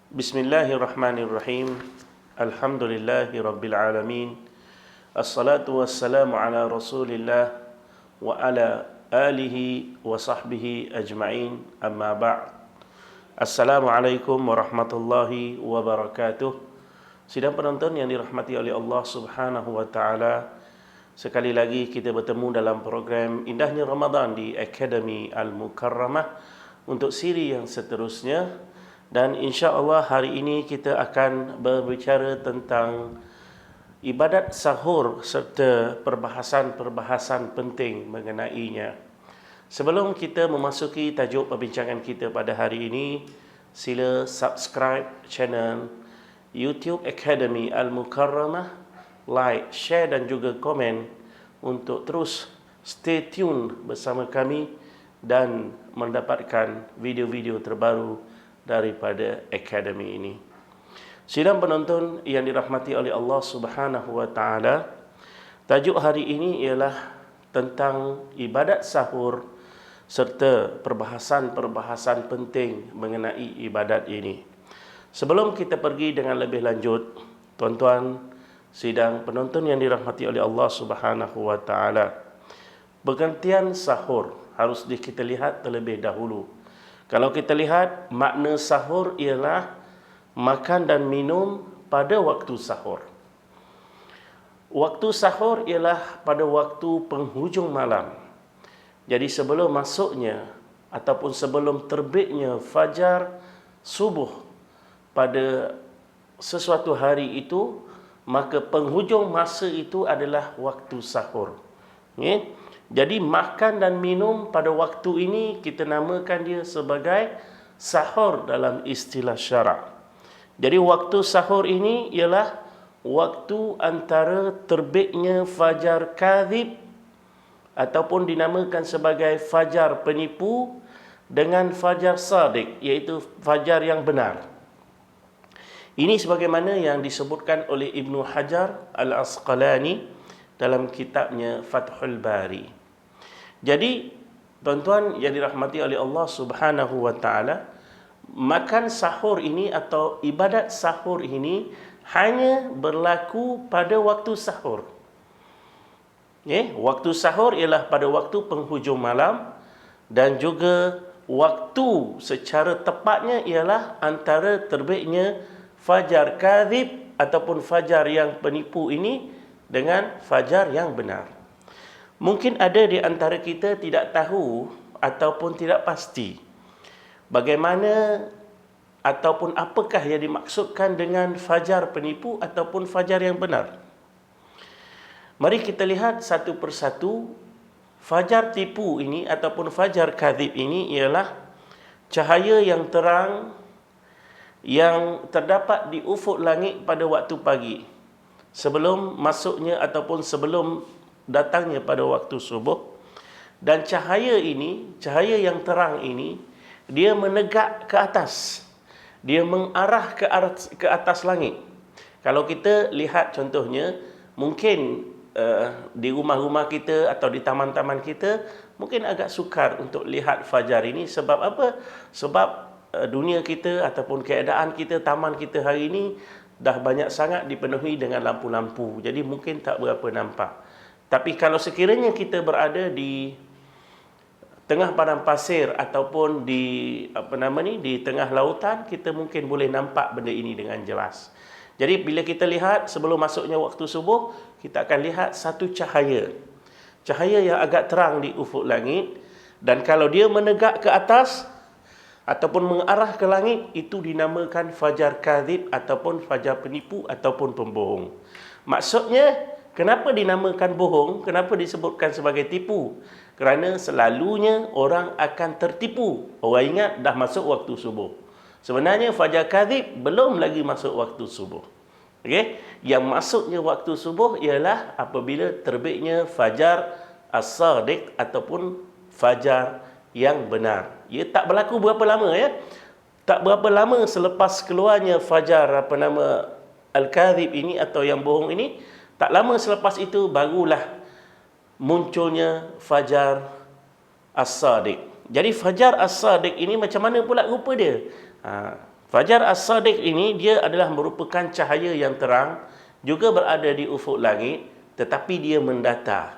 Bismillahirrahmanirrahim. Alhamdulillahi rabbil alamin. Assalatu wassalamu ala Rasulillah wa ala alihi wa sahbihi ajma'in. Amma ba'd. Assalamualaikum warahmatullahi wabarakatuh. Sidang penonton yang dirahmati oleh Allah Subhanahu wa taala, sekali lagi kita bertemu dalam program Indahnya Ramadan di Akademi Al-Mukarramah untuk siri yang seterusnya. Dan insya-Allah hari ini kita akan berbicara tentang ibadat sahur serta perbahasan-perbahasan penting mengenainya. Sebelum kita memasuki tajuk perbincangan kita pada hari ini, sila subscribe channel YouTube Academy Al-Mukarramah, like, share dan juga komen untuk terus stay tune bersama kami dan mendapatkan video-video terbaru daripada akademi ini. Sidang penonton yang dirahmati oleh Allah Subhanahu wa taala, tajuk hari ini ialah tentang ibadat sahur serta perbahasan-perbahasan penting mengenai ibadat ini. Sebelum kita pergi dengan lebih lanjut, tuan-tuan sidang penonton yang dirahmati oleh Allah Subhanahu wa taala, pergantian sahur harus kita lihat terlebih dahulu. Kalau kita lihat, makna sahur ialah makan dan minum pada waktu sahur. Waktu sahur ialah pada waktu penghujung malam. Jadi sebelum masuknya ataupun sebelum terbitnya fajar subuh pada sesuatu hari itu, maka penghujung masa itu adalah waktu sahur. Jadi makan dan minum pada waktu ini kita namakan dia sebagai sahur dalam istilah syarak. Jadi waktu sahur ini ialah waktu antara terbitnya fajar kadhib ataupun dinamakan sebagai fajar penipu dengan fajar sadiq, iaitu fajar yang benar. Ini sebagaimana yang disebutkan oleh Ibnu Hajar Al-Asqalani dalam kitabnya Fathul Bari. Jadi, tuan-tuan yang dirahmati oleh Allah Subhanahu wa taala, makan sahur ini atau ibadat sahur ini hanya berlaku pada waktu sahur. Waktu sahur ialah pada waktu penghujung malam, dan juga waktu secara tepatnya ialah antara terbitnya fajar kadhib ataupun fajar yang penipu ini dengan fajar yang benar. Mungkin ada di antara kita tidak tahu ataupun tidak pasti bagaimana ataupun apakah yang dimaksudkan dengan fajar penipu ataupun fajar yang benar. Mari kita lihat satu persatu. Fajar tipu ini ataupun fajar kadhib ini ialah cahaya yang terang yang terdapat di ufuk langit pada waktu pagi, sebelum masuknya ataupun sebelum datangnya pada waktu subuh. Dan cahaya ini, cahaya yang terang ini, dia menegak ke atas, dia mengarah ke atas langit. Kalau kita lihat contohnya, mungkin di rumah-rumah kita atau di taman-taman kita mungkin agak sukar untuk lihat fajar ini. Sebab apa? Sebab dunia kita ataupun keadaan kita, taman kita hari ini dah banyak sangat dipenuhi dengan lampu-lampu, jadi mungkin tak berapa nampak. Tapi kalau sekiranya kita berada di tengah padang pasir ataupun di di tengah lautan, kita mungkin boleh nampak benda ini dengan jelas. Jadi bila kita lihat sebelum masuknya waktu subuh, kita akan lihat satu cahaya. Cahaya yang agak terang di ufuk langit, dan kalau dia menegak ke atas ataupun mengarah ke langit, itu dinamakan fajar kadhib ataupun fajar penipu ataupun pembohong. Maksudnya, kenapa dinamakan bohong? Kenapa disebutkan sebagai tipu? Kerana selalunya orang akan tertipu. Orang ingat dah masuk waktu subuh. Sebenarnya fajar kadhib belum lagi masuk waktu subuh. Yang masuknya waktu subuh ialah apabila terbitnya fajar as-sadiq ataupun fajar yang benar. Ia tak berlaku berapa lama Tak berapa lama selepas keluarnya fajar al-kadhib ini atau yang bohong ini, tak lama selepas itu barulah munculnya fajar as-sadiq. Jadi fajar as-sadiq ini macam mana pula rupa dia? Fajar as-sadiq ini dia adalah merupakan cahaya yang terang, juga berada di ufuk langit, tetapi dia mendatar.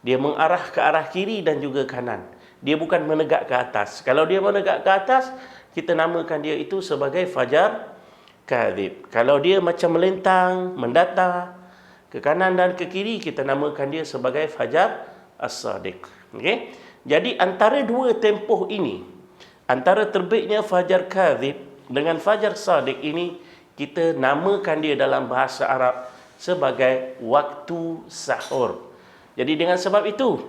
Dia mengarah ke arah kiri dan juga kanan. Dia bukan menegak ke atas. Kalau dia menegak ke atas, kita namakan dia itu sebagai fajar kadhib. Kalau dia macam melintang, mendatar ke kanan dan ke kiri, kita namakan dia sebagai fajar as-sadiq. Okey. Jadi antara dua tempoh ini, antara terbitnya fajar kadhib dengan fajar sadiq ini, kita namakan dia dalam bahasa Arab sebagai waktu sahur. Jadi dengan sebab itu,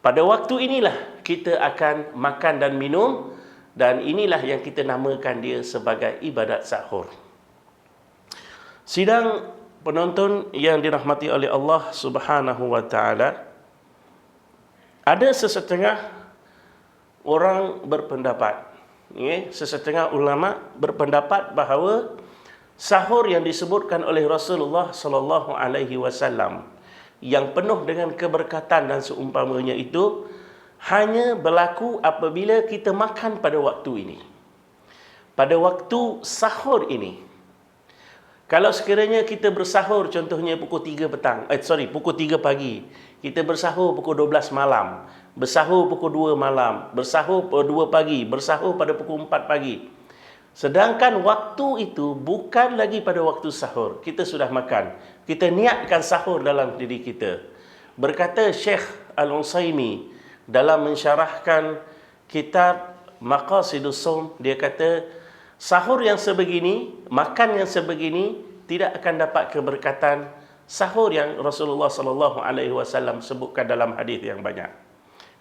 pada waktu inilah kita akan makan dan minum, dan inilah yang kita namakan dia sebagai ibadat sahur. Sidang penonton yang dirahmati oleh Allah Subhanahu wa taala, ada sesetengah orang berpendapat, sesetengah ulama berpendapat bahawa sahur yang disebutkan oleh Rasulullah sallallahu alaihi wasallam yang penuh dengan keberkatan dan seumpamanya itu hanya berlaku apabila kita makan pada waktu ini, pada waktu sahur ini. Kalau sekiranya kita bersahur contohnya pukul 3 petang, pukul 3 pagi, kita bersahur pukul 12 malam, bersahur pukul 2 malam, bersahur pukul 2 pagi, bersahur pada pukul 4 pagi. Sedangkan waktu itu bukan lagi pada waktu sahur, kita sudah makan. Kita niatkan sahur dalam diri kita. Berkata Syekh Al-Utsaimin dalam mensyarahkan kitab Maqasidus Shaum, dia kata sahur yang sebegini, makan yang sebegini tidak akan dapat keberkatan sahur yang Rasulullah sallallahu alaihi wasallam sebutkan dalam hadis yang banyak.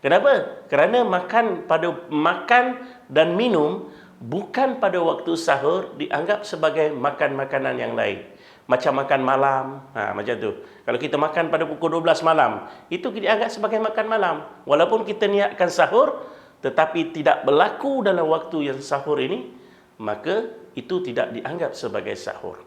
Kenapa? Kerana makan dan minum bukan pada waktu sahur dianggap sebagai makan makanan yang lain. Macam makan malam, macam tu. Kalau kita makan pada pukul 12 malam, itu dianggap sebagai makan malam. Walaupun kita niatkan sahur, tetapi tidak berlaku dalam waktu yang sahur ini, maka itu tidak dianggap sebagai sahur.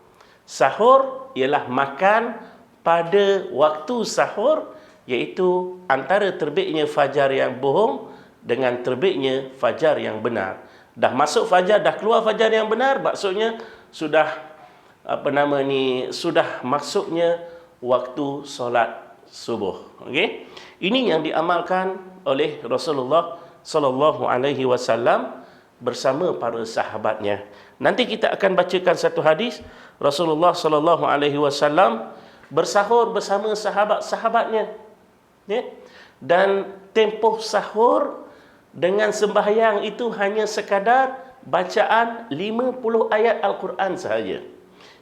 Sahur ialah makan pada waktu sahur, iaitu antara terbitnya fajar yang bohong dengan terbitnya fajar yang benar. Dah masuk fajar, dah keluar fajar yang benar, maksudnya sudah sudah masuknya waktu solat subuh. Okey. Ini yang diamalkan oleh Rasulullah sallallahu alaihi wasallam bersama para sahabatnya. Nanti kita akan bacakan satu hadis Rasulullah sallallahu alaihi wasallam bersahur bersama sahabat-sahabatnya. Ya. Dan tempoh sahur dengan sembahyang itu hanya sekadar bacaan 50 ayat Al-Quran sahaja.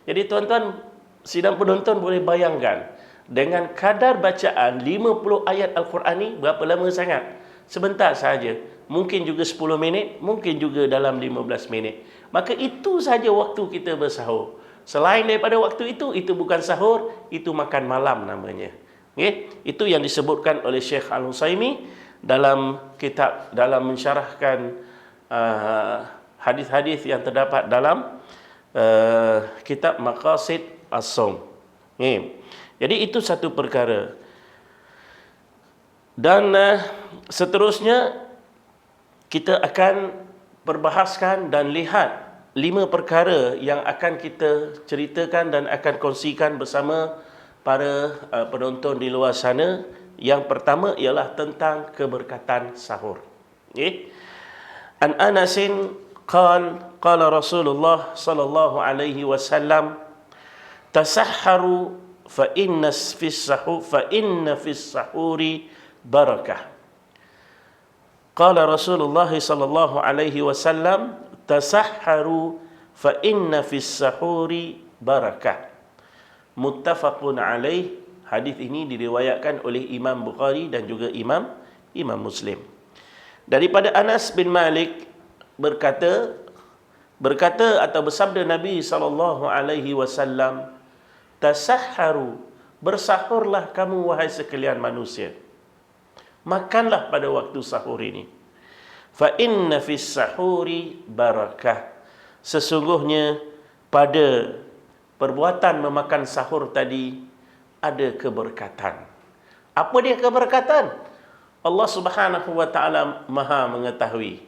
Jadi tuan-tuan sidang penonton boleh bayangkan, dengan kadar bacaan 50 ayat Al-Quran ni berapa lama sangat? Sebentar sahaja. Mungkin juga 10 minit, mungkin juga dalam 15 minit. Maka itu sahaja waktu kita bersahur. Selain daripada waktu itu bukan sahur, itu makan malam namanya. Okay? Itu yang disebutkan oleh Syekh Al-Utsaimin dalam kitab, dalam mensyarahkan hadis-hadis yang terdapat dalam kitab Maqasid As-Shaum. Jadi itu satu perkara. Dan seterusnya kita akan perbahaskan dan lihat 5 perkara yang akan kita ceritakan dan akan kongsikan bersama para penonton di luar sana. Yang pertama ialah tentang keberkatan sahur. An Anasin qala Rasulullah sallallahu alaihi wasallam tasahharu fa inna fis sahuri barakah. Qala Rasulullah sallallahu alaihi wasallam tasahharu fa inna fis sahuri barakah. Muttafaqun alaih. Hadis ini diriwayatkan oleh Imam Bukhari dan juga Imam Muslim. Daripada Anas bin Malik berkata atau bersabda Nabi sallallahu alaihi wasallam, tasahharu, bersahurlah kamu wahai sekalian manusia. Makanlah pada waktu sahur ini. Fa inna fis sahuri barakah. Sesungguhnya pada perbuatan memakan sahur tadi ada keberkatan. Apa dia keberkatan? Allah Subhanahu wa taala Maha mengetahui.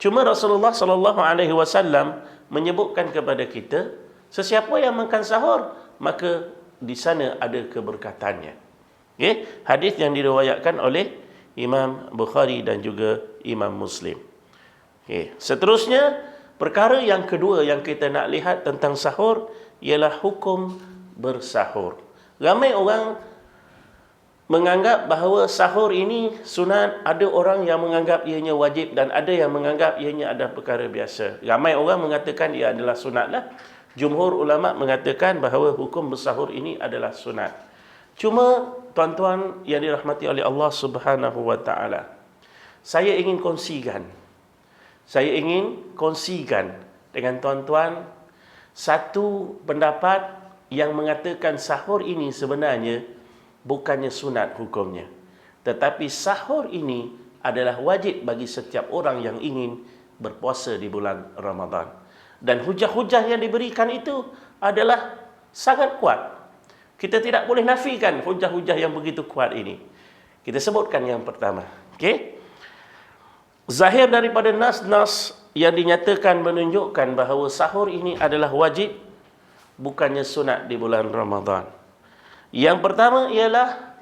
Cuma Rasulullah sallallahu alaihi wasallam menyebutkan kepada kita, sesiapa yang makan sahur, maka di sana ada keberkatannya. Okay? Hadis yang diriwayatkan oleh Imam Bukhari dan juga Imam Muslim. Okay. Seterusnya, perkara yang kedua yang kita nak lihat tentang sahur ialah hukum bersahur. Ramai orang menganggap bahawa sahur ini sunat, ada orang yang menganggap ianya wajib dan ada yang menganggap ianya adalah perkara biasa. Ramai orang mengatakan ia adalah sunatlah. Jumhur ulama mengatakan bahawa hukum bersahur ini adalah sunat. Cuma tuan-tuan yang dirahmati oleh Allah Subhanahu wa taala, saya ingin kongsikan dengan tuan-tuan satu pendapat yang mengatakan sahur ini sebenarnya bukannya sunat hukumnya, tetapi sahur ini adalah wajib bagi setiap orang yang ingin berpuasa di bulan Ramadan. Dan hujah-hujah yang diberikan itu adalah sangat kuat. Kita tidak boleh nafikan hujah-hujah yang begitu kuat ini. Kita sebutkan yang pertama. Okay? Zahir daripada nas-nas yang dinyatakan menunjukkan bahawa sahur ini adalah wajib, bukannya sunat di bulan Ramadan. Yang pertama ialah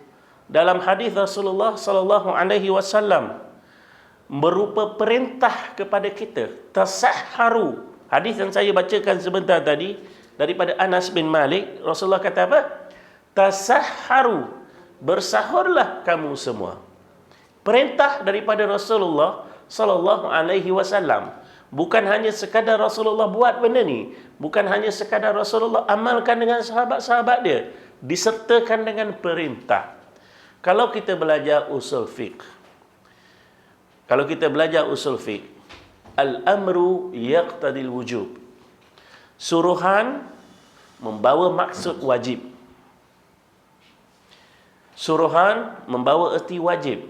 dalam hadis Rasulullah sallallahu alaihi wasallam berupa perintah kepada kita, tasahharu. Hadis yang saya bacakan sebentar tadi daripada Anas bin Malik, Rasulullah kata apa? Tasahharu, bersahurlah kamu semua. Perintah daripada Rasulullah sallallahu alaihi wasallam. Bukan hanya sekadar Rasulullah buat benda ni, bukan hanya sekadar Rasulullah amalkan dengan sahabat-sahabat dia, disertakan dengan perintah. Kalau kita belajar usul fiqh, al-amru yaqtadil wujub. Suruhan membawa maksud wajib. Suruhan membawa erti wajib.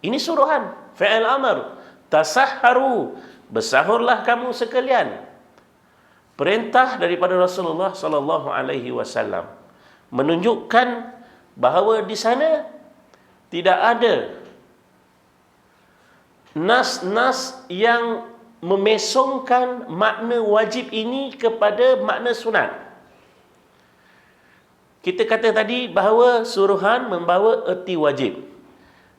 Ini suruhan, fi'il amr. Tasahharu, bersahurlah kamu sekalian. Perintah daripada Rasulullah sallallahu alaihi wasallam menunjukkan bahawa di sana tidak ada nas-nas yang memesongkan makna wajib ini kepada makna sunat. Kita kata tadi bahawa suruhan membawa erti wajib.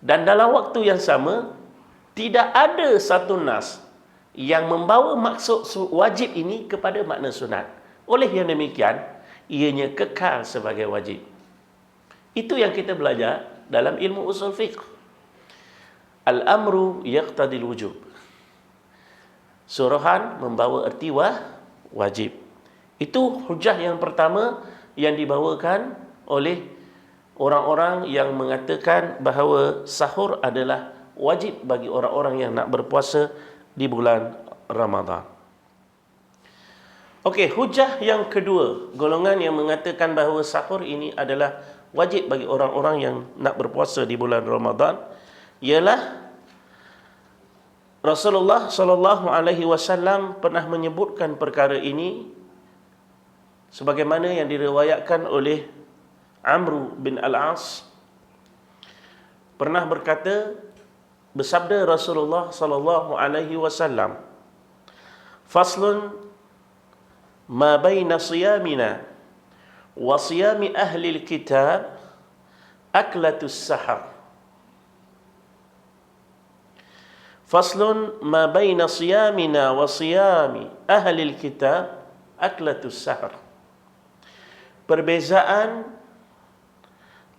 Dan dalam waktu yang sama, tidak ada satu nas yang membawa maksud wajib ini kepada makna sunat. Oleh yang demikian, ianya kekal sebagai wajib. Itu yang kita belajar dalam ilmu usul fiqh. Al-amru yaqtadil wujub. Suruhan membawa erti wajib. Itu hujah yang pertama yang dibawakan oleh orang-orang yang mengatakan bahawa sahur adalah wajib bagi orang-orang yang nak berpuasa di bulan Ramadan. Okey, hujah yang kedua, golongan yang mengatakan bahawa sahur ini adalah wajib bagi orang-orang yang nak berpuasa di bulan Ramadan, ialah Rasulullah sallallahu alaihi wasallam pernah menyebutkan perkara ini sebagaimana yang diriwayatkan oleh Amr bin Al-As. Pernah berkata, bersabda Rasulullah sallallahu alaihi wasallam, faslun ma baina siyamina wa siyami ahli al-kitab aklatus sahar. Faslun ma baina siyamina wa siyami ahli al-kitab aklatus sahar. Perbezaan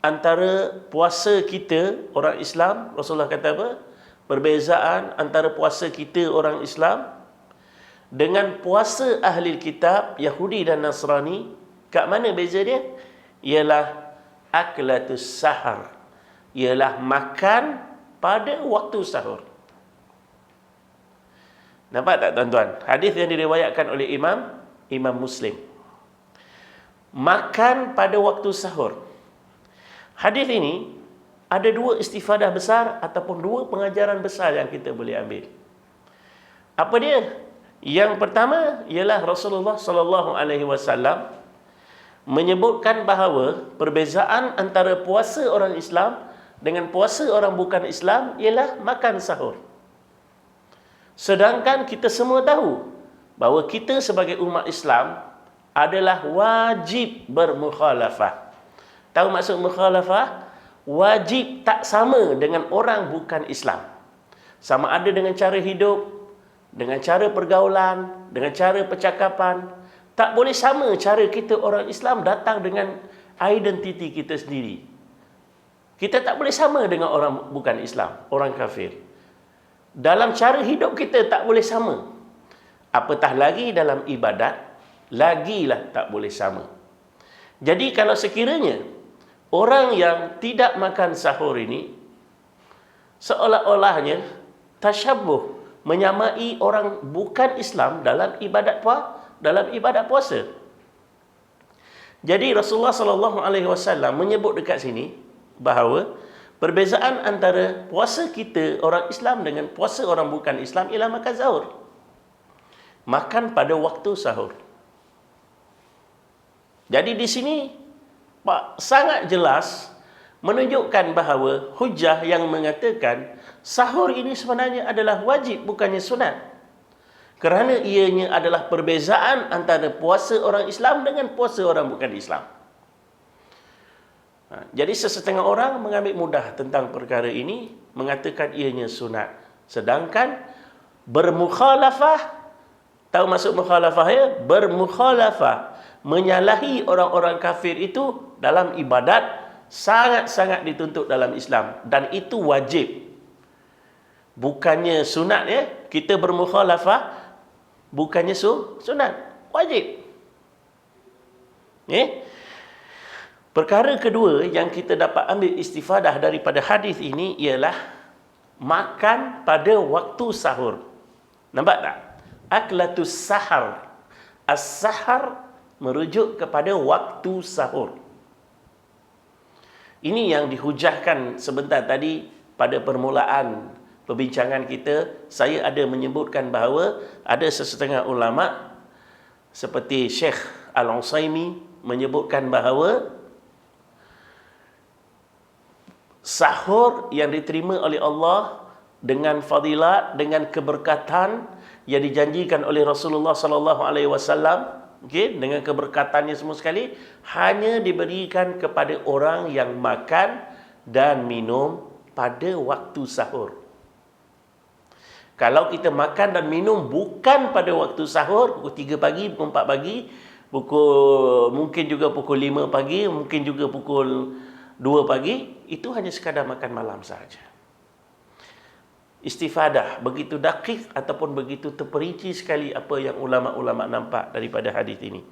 antara puasa kita orang Islam, Rasulullah kata apa? Perbezaan antara puasa kita orang Islam dengan puasa ahli kitab Yahudi dan Nasrani, kat mana beza dia? Ialah aklatus sahar, ialah makan pada waktu sahur. Nampak tak tuan-tuan? Hadis yang diriwayatkan oleh Imam Muslim. Makan pada waktu sahur. Hadis ini ada dua istifadah besar ataupun dua pengajaran besar yang kita boleh ambil. Apa dia? Yang pertama ialah Rasulullah sallallahu alaihi wasallam menyebutkan bahawa perbezaan antara puasa orang Islam dengan puasa orang bukan Islam ialah makan sahur. Sedangkan kita semua tahu bahawa kita sebagai umat Islam adalah wajib bermukhalafah. Tahu maksud mukhalafah? Wajib tak sama dengan orang bukan Islam. Sama ada dengan cara hidup, dengan cara pergaulan, dengan cara percakapan. Tak boleh sama cara kita orang Islam datang dengan identiti kita sendiri. Kita tak boleh sama dengan orang bukan Islam, orang kafir. Dalam cara hidup kita tak boleh sama. Apatah lagi dalam ibadat, lagilah tak boleh sama. Jadi kalau sekiranya orang yang tidak makan sahur ini seolah-olahnya tasyabuh, menyamai orang bukan Islam dalam ibadat puasa. Jadi Rasulullah SAW menyebut dekat sini bahawa perbezaan antara puasa kita orang Islam dengan puasa orang bukan Islam ialah makan sahur. Makan pada waktu sahur. Jadi di sini sangat jelas menunjukkan bahawa hujah yang mengatakan sahur ini sebenarnya adalah wajib, bukannya sunat. Kerana ianya adalah perbezaan antara puasa orang Islam dengan puasa orang bukan Islam. Jadi sesetengah orang mengambil mudah tentang perkara ini, mengatakan ianya sunat. Sedangkan bermukhalafah, tahu maksud mukhalafah ya? Bermukhalafah, menyalahi orang-orang kafir itu dalam ibadat sangat-sangat dituntut dalam Islam. Dan itu wajib. Bukannya sunat ya. Kita bermukhalafah bukannya sunat, wajib. Perkara kedua yang kita dapat ambil istifadah daripada hadis ini ialah makan pada waktu sahur. Nampak tak? Aklatus sahar. As-sahar merujuk kepada waktu sahur. Ini yang dihujahkan sebentar tadi pada permulaan perbincangan kita. Saya ada menyebutkan bahawa ada sesetengah ulama seperti Syekh Al-Utsaimin menyebutkan bahawa sahur yang diterima oleh Allah dengan fadilat, dengan keberkatan yang dijanjikan oleh Rasulullah SAW, dengan keberkatannya semua sekali, hanya diberikan kepada orang yang makan dan minum pada waktu sahur. Kalau kita makan dan minum bukan pada waktu sahur, pukul 3 pagi, pukul 4 pagi, mungkin juga pukul 5 pagi, mungkin juga pukul 2 pagi, itu hanya sekadar makan malam saja. Istifadah begitu dakik ataupun begitu terperinci sekali apa yang ulama-ulama nampak daripada hadis ini.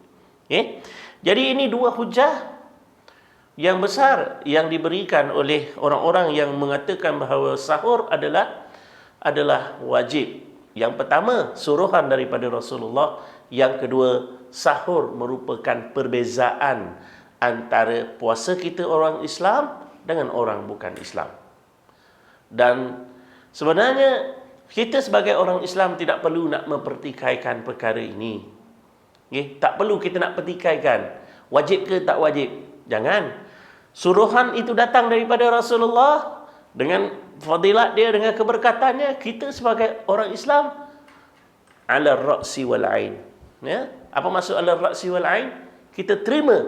Jadi ini dua hujah yang besar yang diberikan oleh orang-orang yang mengatakan bahawa sahur adalah wajib. Yang pertama, suruhan daripada Rasulullah. Yang kedua, sahur merupakan perbezaan antara puasa kita orang Islam dengan orang bukan Islam. Dan sebenarnya kita sebagai orang Islam tidak perlu nak mempertikaikan perkara ini. Tak perlu kita nak pertikaikan. Wajib ke tak wajib? Jangan. Suruhan itu datang daripada Rasulullah dengan fadilat dia, dengan keberkatannya. Kita sebagai orang Islam ala ra'si wal ain. Apa maksud ala ra'si wal ain? Kita terima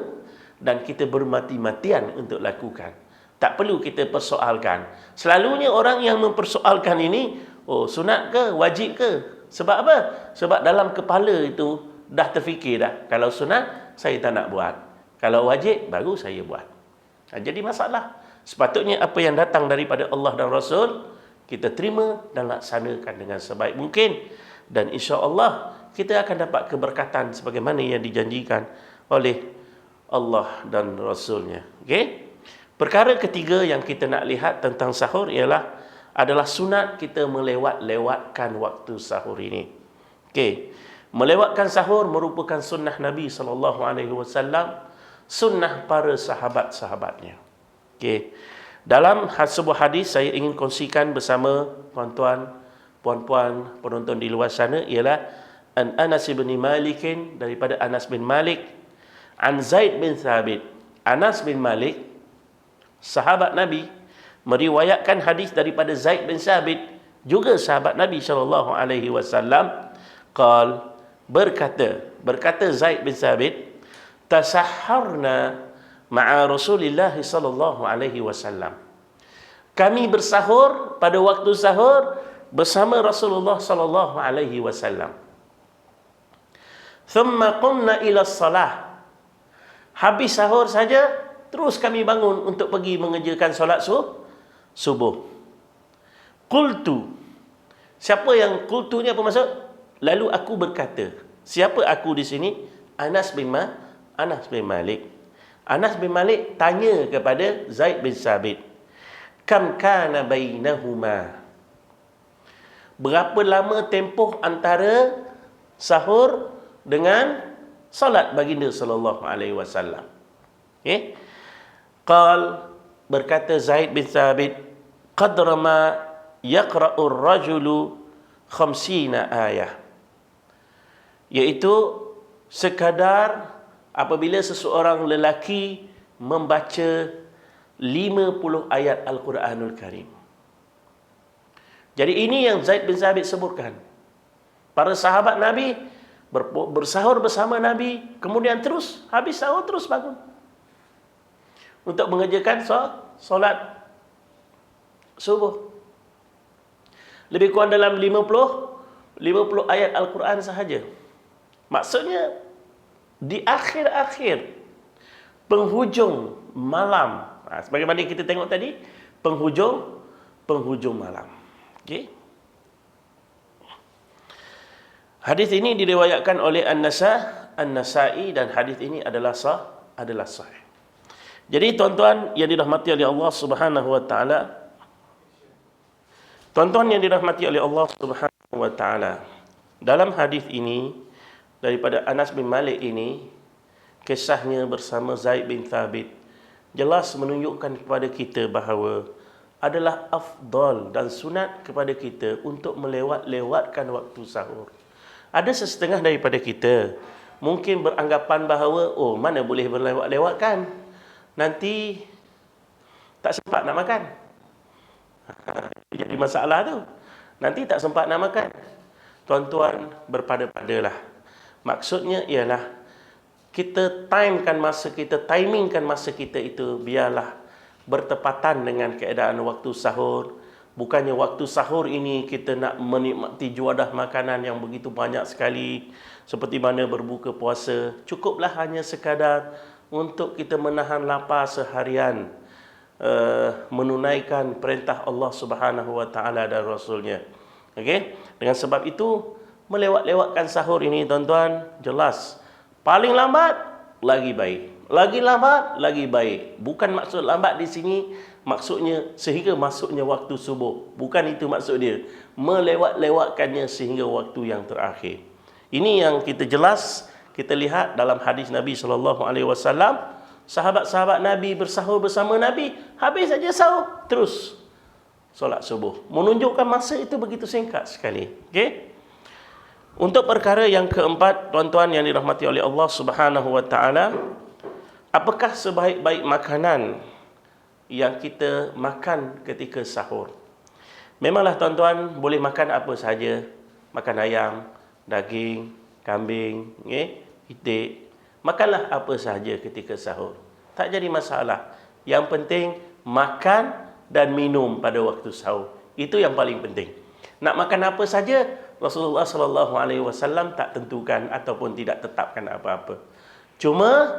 dan kita bermati-matian untuk lakukan. Tak perlu kita persoalkan. Selalunya orang yang mempersoalkan ini, sunat ke, wajib ke? Sebab apa? Sebab dalam kepala itu dah terfikir dah. Kalau sunat, saya tak nak buat. Kalau wajib, baru saya buat. Jadi masalah. Sepatutnya apa yang datang daripada Allah dan Rasul, kita terima dan laksanakan dengan sebaik mungkin. Dan insya-Allah kita akan dapat keberkatan sebagaimana yang dijanjikan oleh Allah dan Rasulnya. Perkara ketiga yang kita nak lihat tentang sahur adalah sunat kita melewatkan waktu sahur ini. Melewatkan sahur merupakan sunnah Nabi SAW, sunnah para sahabat-sahabatnya. Dalam sebuah hadis saya ingin kongsikan bersama tuan-tuan, puan-puan, penonton di luar sana ialah an Anas bin Malik, daripada Anas bin Malik, an Zaid bin Thabit. Anas bin Malik, sahabat Nabi, meriwayatkan hadis daripada Zaid bin Thabit juga sahabat Nabi SAW, berkata Zaid bin Thabit, tasahharna ma'a Rasulillah sallallahu alaihi wasallam. Kami bersahur pada waktu sahur bersama Rasulullah sallallahu alaihi wasallam. Thumma qumna ila salah. Habis sahur saja, terus kami bangun untuk pergi mengerjakan solat subuh. Qultu. Siapa yang qultu ni apa maksud? Lalu aku berkata. Siapa aku di sini? Anas bin Malik. Anas bin Malik tanya kepada Zaid bin Thabit, kam kana bainahuma? Berapa lama tempoh antara sahur dengan salat baginda sallallahu alaihi wasallam? Okey. Berkata Zaid bin Thabit, qadra ma yaqra'u ar-rajulu 50 ayah. Iaitu sekadar apabila seseorang lelaki membaca 50 ayat Al-Quranul Karim. Jadi ini yang Zaid bin Thabit sebutkan. Para sahabat Nabi bersahur bersama Nabi, kemudian terus habis sahur terus bangun untuk mengerjakan solat subuh. Lebih kurang dalam 50 ayat Al-Quran sahaja. Maksudnya di akhir-akhir penghujung malam, sebagaimana kita tengok tadi, penghujung malam. Okey. Hadis ini diriwayatkan oleh An-Nasa'i dan hadis ini adalah sahih. Jadi tuan-tuan yang dirahmati oleh Allah Subhanahu wa taala, dalam hadis ini daripada Anas bin Malik ini, kisahnya bersama Zaid bin Thabit jelas menunjukkan kepada kita bahawa adalah afdal dan sunat kepada kita untuk melewat-lewatkan waktu sahur. Ada sesetengah daripada kita mungkin beranggapan bahawa mana boleh berlewat-lewatkan, nanti tak sempat nak makan. Jadi masalah tu, nanti tak sempat nak makan. Tuan-tuan, berpada-padalah. Maksudnya ialah kita timingkan masa kita itu biarlah bertepatan dengan keadaan waktu sahur. Bukannya waktu sahur ini kita nak menikmati juadah makanan yang begitu banyak sekali, seperti mana berbuka puasa. Cukuplah hanya sekadar untuk kita menahan lapar seharian, menunaikan perintah Allah Subhanahu wa taala dan Rasulnya. Okey? Dengan sebab itu, melewat-lewatkan sahur ini tuan-tuan, jelas paling lambat lagi baik. Lagi lambat lagi baik. Bukan maksud lambat di sini maksudnya sehingga masuknya waktu subuh. Bukan itu maksud dia. Melewat-lewatkannya sehingga waktu yang terakhir. Ini yang kita jelas kita lihat dalam hadis Nabi SAW. Sahabat-sahabat Nabi bersahur bersama Nabi, habis saja sahur terus solat subuh. Menunjukkan masa itu begitu singkat sekali. Okey? Untuk perkara yang keempat, tuan-tuan yang dirahmati oleh Allah Subhanahu wa taala, apakah sebaik-baik makanan yang kita makan ketika sahur? Memanglah tuan-tuan boleh makan apa saja. Makan ayam, daging, kambing, itik. Makanlah apa sahaja ketika sahur. Tak jadi masalah. Yang penting makan dan minum pada waktu sahur. Itu yang paling penting. Nak makan apa saja, Rasulullah SAW tak tentukan ataupun tidak tetapkan apa-apa. Cuma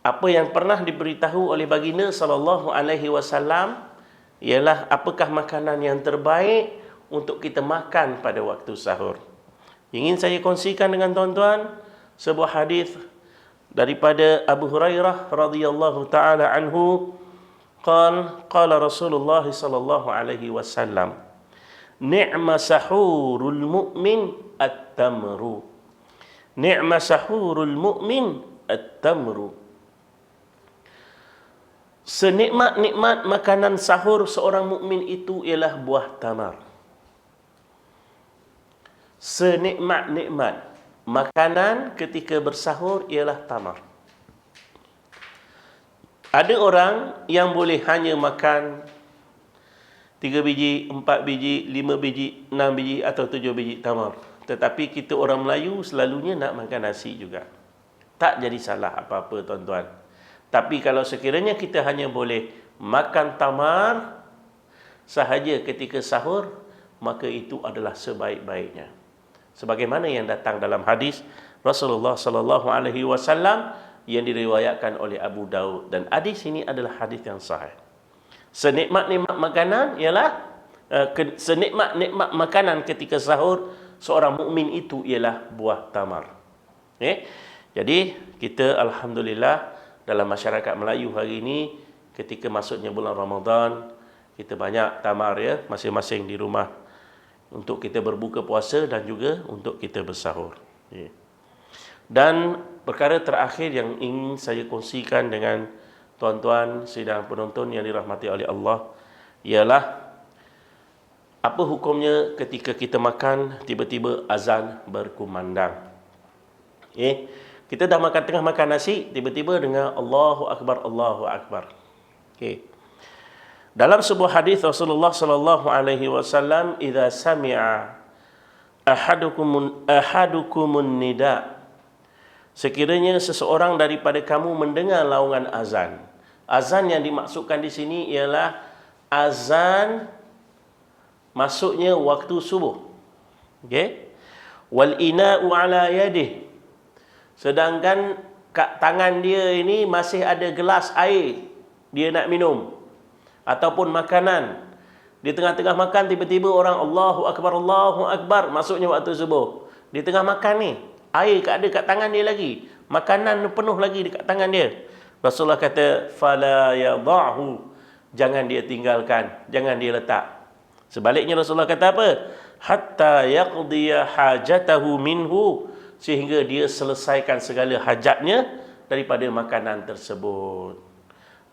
apa yang pernah diberitahu oleh baginda SAW ialah apakah makanan yang terbaik untuk kita makan pada waktu sahur. Ingin saya kongsikan dengan tuan-tuan sebuah hadis daripada Abu Hurairah radhiyallahu taala anhu, qala Rasulullah sallallahu alaihi wasallam, ni'ma sahurul mu'min at-tamru. Ni'ma sahurul mu'min at-tamru. Senikmat-nikmat makanan sahur seorang mukmin itu ialah buah tamar. Senikmat-nikmat makanan ketika bersahur ialah tamar. Ada orang yang boleh hanya makan 3 biji, 4 biji, 5 biji, 6 biji atau 7 biji tamar. Tetapi kita orang Melayu selalunya nak makan nasi juga. Tak jadi salah apa-apa tuan-tuan. Tapi kalau sekiranya kita hanya boleh makan tamar sahaja ketika sahur, maka itu adalah sebaik-baiknya. Sebagaimana yang datang dalam hadis Rasulullah sallallahu alaihi wasallam yang diriwayatkan oleh Abu Daud, dan hadis ini adalah hadis yang sahih. Senikmat-nikmat makanan ialah senikmat-nikmat makanan ketika sahur seorang mukmin itu ialah buah tamar. Jadi kita alhamdulillah dalam masyarakat Melayu hari ini ketika masuknya bulan Ramadan, kita banyak tamar ya masing-masing di rumah untuk kita berbuka puasa dan juga untuk kita bersahur. Dan perkara terakhir yang ingin saya kongsikan dengan tuan-tuan sidang penonton yang dirahmati oleh Allah ialah apa hukumnya ketika kita makan tiba-tiba azan berkumandang. Kita dah makan, tengah makan nasi, tiba-tiba dengar Allahu Akbar, Allahu Akbar. Dalam sebuah hadis Rasulullah sallallahu alaihi wasallam, "Idza sami'a ahadukumun nida." Sekiranya seseorang daripada kamu mendengar laungan azan. Azan yang dimaksudkan di sini ialah azan masuknya waktu subuh. Wal ina'u ala yadih. Sedangkan kat tangan dia ini masih ada gelas air dia nak minum ataupun makanan. Di tengah-tengah makan tiba-tiba orang Allahu Akbar, Allahu Akbar, masuknya waktu subuh. Di tengah makan ni air ada kat tangan dia lagi, makanan penuh lagi dekat tangan dia. Rasulullah kata fala yadhahu, jangan dia tinggalkan, jangan dia letak. Sebaliknya Rasulullah kata apa? Hatta yaqdiya hajatahu minhu, sehingga dia selesaikan segala hajatnya daripada makanan tersebut.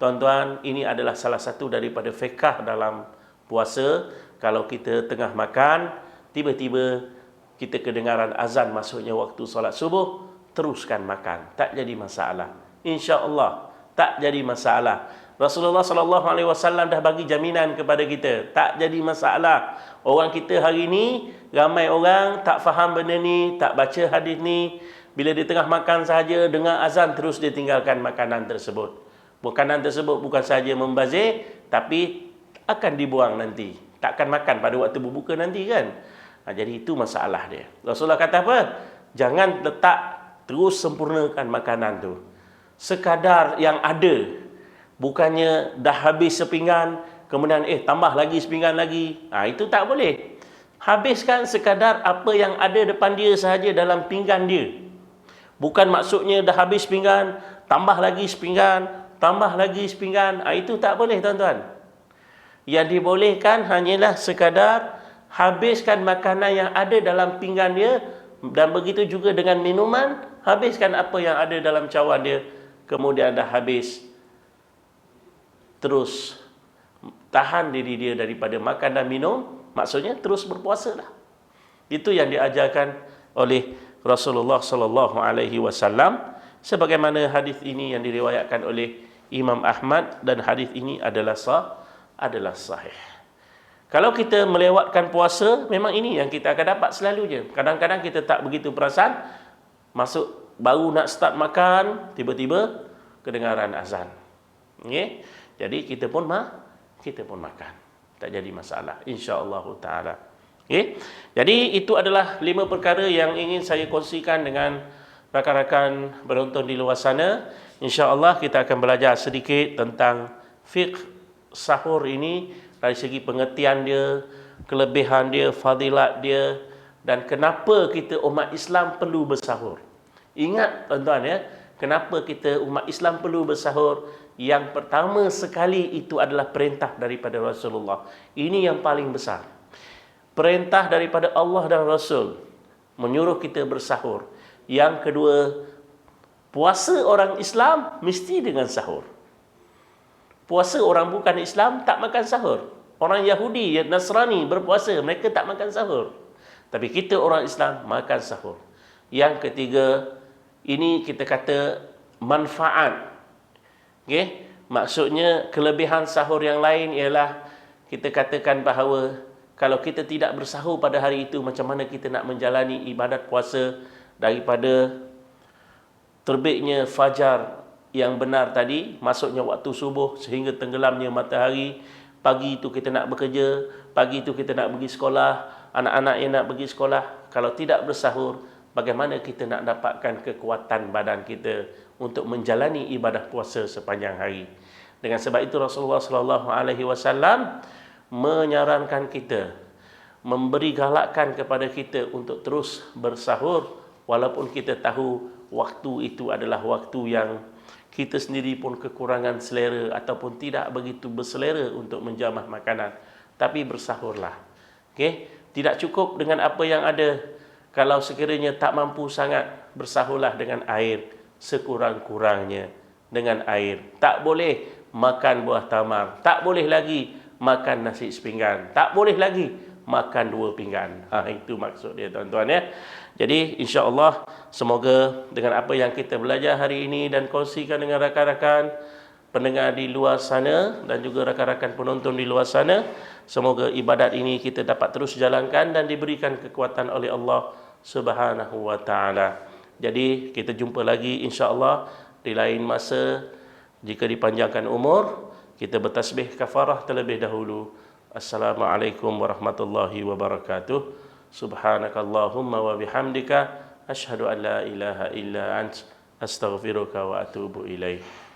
Tuan-tuan, ini adalah salah satu daripada fiqh dalam puasa. Kalau kita tengah makan, tiba-tiba kita kedengaran azan masuknya waktu solat subuh, teruskan makan, tak jadi masalah. Insya-Allah tak jadi masalah. Rasulullah sallallahu alaihi wasallam dah bagi jaminan kepada kita, tak jadi masalah. Orang kita hari ini ramai orang tak faham benda ni, tak baca hadis ni. Bila di tengah makan sahaja dengar azan, terus dia tinggalkan makanan tersebut. Makanan tersebut bukan sahaja membazir, tapi akan dibuang nanti. Takkan makan pada waktu berbuka nanti kan. Jadi itu masalah dia. Rasulullah kata apa? Jangan letak, terus sempurnakan makanan tu. Sekadar yang ada. Bukannya dah habis sepinggan, kemudian tambah lagi sepinggan lagi. Itu tak boleh. Habiskan sekadar apa yang ada depan dia sahaja dalam pinggan dia. Bukan maksudnya dah habis pinggan, tambah lagi sepinggan, tambah lagi sepinggan. Itu tak boleh tuan-tuan. Yang dibolehkan hanyalah sekadar habiskan makanan yang ada dalam pinggan dia, dan begitu juga dengan minuman, habiskan apa yang ada dalam cawan dia. Kemudian dah habis, terus tahan diri dia daripada makan dan minum, maksudnya terus berpuasa lah. Itu yang diajarkan oleh Rasulullah sallallahu alaihi wasallam, sebagaimana hadis ini yang diriwayatkan oleh Imam Ahmad, dan hadis ini adalah sahih. Kalau kita melewatkan puasa, memang ini yang kita akan dapat selalunya. Kadang-kadang kita tak begitu perasan, masuk baru nak start makan, tiba-tiba kedengaran azan. Jadi kita pun makan. Tak jadi masalah, insya-Allah taala. Jadi itu adalah 5 perkara yang ingin saya kongsikan dengan rakan-rakan penonton di luar sana. Insya-Allah kita akan belajar sedikit tentang fiqh sahur ini dari segi pengertian dia, kelebihan dia, fadilat dia, dan kenapa kita umat Islam perlu bersahur. Ingat tuan-tuan ya, kenapa kita umat Islam perlu bersahur? Yang pertama sekali itu adalah perintah daripada Rasulullah. Ini yang paling besar. Perintah daripada Allah dan Rasul menyuruh kita bersahur. Yang kedua, puasa orang Islam mesti dengan sahur. Puasa orang bukan Islam tak makan sahur. Orang Yahudi, Nasrani berpuasa, mereka tak makan sahur. Tapi kita orang Islam makan sahur. Yang ketiga, ini kita kata manfaat. Maksudnya kelebihan sahur yang lain ialah kita katakan bahawa kalau kita tidak bersahur pada hari itu, macam mana kita nak menjalani ibadat puasa daripada terbitnya fajar yang benar tadi, masuknya waktu subuh sehingga tenggelamnya matahari. Pagi itu kita nak bekerja, pagi itu kita nak pergi sekolah, anak-anak yang nak pergi sekolah. Kalau tidak bersahur, bagaimana kita nak dapatkan kekuatan badan kita untuk menjalani ibadah puasa sepanjang hari? Dengan sebab itu Rasulullah SAW menyarankan kita, memberi galakan kepada kita untuk terus bersahur, walaupun kita tahu waktu itu adalah waktu yang kita sendiri pun kekurangan selera ataupun tidak begitu berselera untuk menjamah makanan. Tapi bersahurlah. Okey, tidak cukup dengan apa yang ada. Kalau sekiranya tak mampu sangat, bersahurlah dengan air sekurang-kurangnya, dengan air. Tak boleh makan buah tamar, tak boleh lagi makan nasi sepinggan, tak boleh lagi makan 2 pinggan. Itu maksud dia, tuan-tuan ya. Jadi insya-Allah semoga dengan apa yang kita belajar hari ini dan kongsikan dengan rakan-rakan pendengar di luar sana dan juga rakan-rakan penonton di luar sana, semoga ibadat ini kita dapat terus jalankan dan diberikan kekuatan oleh Allah Subhanahu wa taala. Jadi kita jumpa lagi insya-Allah di lain masa jika dipanjangkan umur. Kita bertasbih kafarah terlebih dahulu. Assalamualaikum warahmatullahi wabarakatuh. Subhanakallahumma wa bihamdika asyhadu an la ilaha illa ant astaghfiruka wa atubu ilaik.